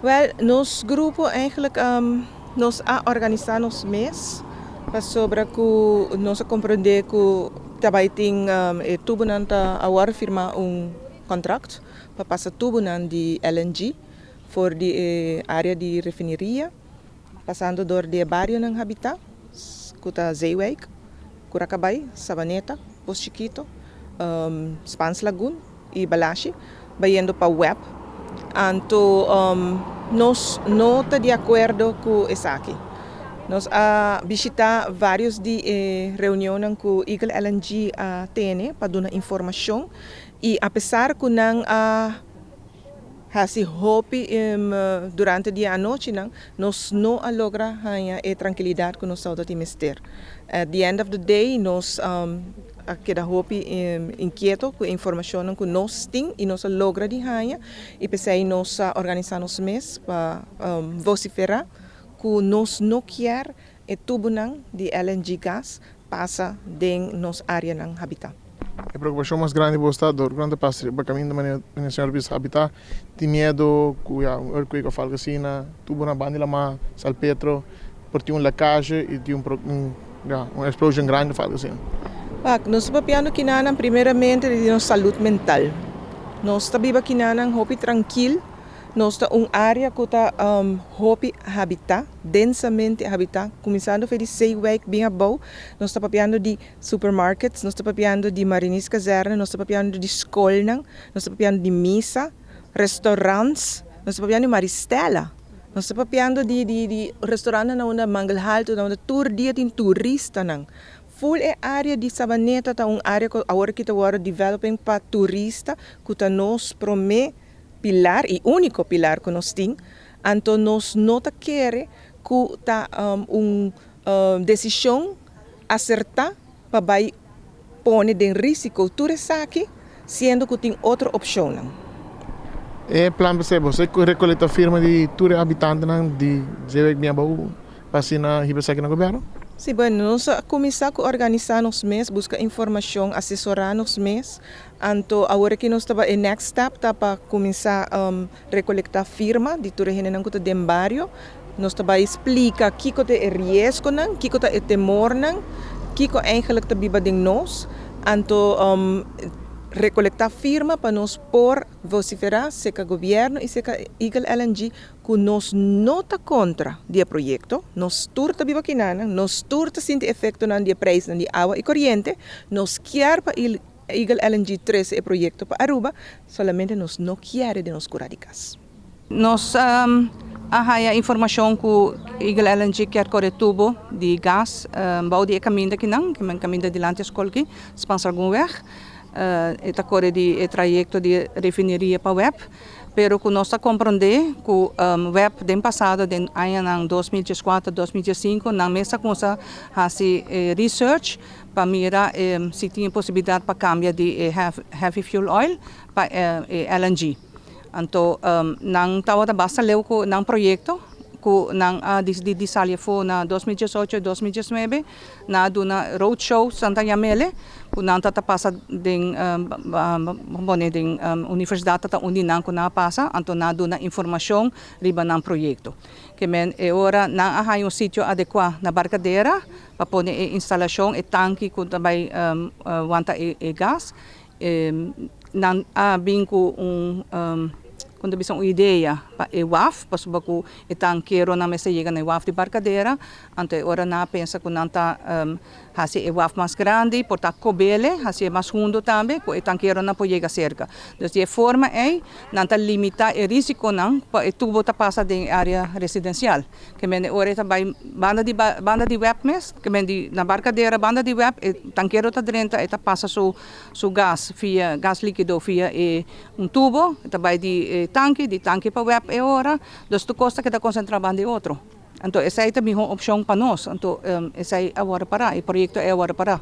Wel, nos grupo eigenlijk nos a organizar nos mês para sobre que nos compreender que também tem tubo nanta agora firmar contrato para passar tubo nan de LNG for de área de refineria passando door de barrio ng Habitat, kuta Zeewijk, Curacabai, Sabaneta, Post Chiquito, Spans Lagoon e Balashi, bayendo para web. Anto nós não está de acordo com isso aqui. Nós visita vários de reuniões com Eagle LNG tem para dar informação e apesar que não hasi hopi durante dia à noite nós não logra a tranquilidade que nós estamos a mister. At the end of the day nós queda hopi inquieto com a informação que nós temos e nós logra de hanha e pensei nós organizar nos mês para vociferar que nós não quer e tubo de LNG gas passa dentro nos área ng Habitat. A preocupação mais grande do Estado, durante o caminho da Senhora Bis Habitat, tem medo que um earthquake ou falgacina, tubo na banda lá, Salpetro, por ter lacagem e ter uma explosão grande de falgacina. Nós estamos pensando que primeiramente de nossa saúde mental. Nós estamos pensando hopi tranquilo. Nós temos uma área que está hopi habitat, densamente habitat, começando a Zeewijk bem abou. Nós estamos pensando de supermarkets, nós estamos pensando de marinis caserna, nós estamos pensando de escola, nós estamos pensando de missa, restaurantes, nós estamos pensando de maristela. Nós estamos pensando de restaurante na uma mangalhal, na uma tour dia de turista nang. Full é área de Sabaneta, tá uma área que agora que está developing para turista, que está nos promete pilar e único pilar que nós temos, então nós não queremos que tá decisão acertar para pôr em risco tudo isso aqui, sendo que tem outra opção. É plano para você que recoleta firma de todos os habitantes de Zeewijk Biabau para assinar a aqui no governo? Sim, nós começamos a organizar nos mês, buscar informação, assessorar nos mês. Então, agora que nós estamos em next step, para começar a recolectar firma de tudo que nós temos no bairro. Nós estamos explicar o que é risco, o que é temor, o que é eigenlijk está viva de nós. Então, recolectar firma para nós por vociferar, seja o governo e seja Eagle LNG, que nós não está contra o projeto, nós turta viva aqui, nós turta sente efeito no preço de água e corrente, nós quer para Eagle LNG 3 o projeto para Aruba, solamente nós não quer de nós curar de gás. Nós a informação que Eagle LNG quer correr tubo de gás, bau de caminho daqui não, que é caminho de lá escola aqui, sponsor algum weg. Está corre de trajeto de refineria para web, pero que nós compreender que web den passado den ano 2004, 2005 na mesa começa a se research para mirar se tinha possibilidade para cambiar de heavy fuel oil para LNG. Então, nang tawa basta leu ko nang proyecto ko nang disalya fo na 2018 2019 na do na roadshow Santa Yamele ko nang tatapasa ding universidade ta undi nang ko napasa anto na do na informasyon riba ng proyekto que men ora na yung sitio adequado na barcadeira para pone instalasyon tanque ko tabay wanta gas nang binko quando bisão ideia para WAF, para subir com o tanqueiro na mesa chega na WAF de barcadeira, então ora na pensa que não tá assim WAF mais grande, porta cobele, assim mais fundo também, com o tanqueiro não pode chegar cerca. Então de forma é não tá limitar o risco não, para o tubo tá passa de área residencial, que men ora tá vai banda de WAF mes, que men na barcadeira banda de WAF, o tanqueiro tá dentro, tá passa su gás via gás líquido via tubo, tá vai de tanque para web é hora, dos tu costa que está concentrando em outro. Então, essa é também uma opção para nós. Então, essa é agora para, o projeto é agora para.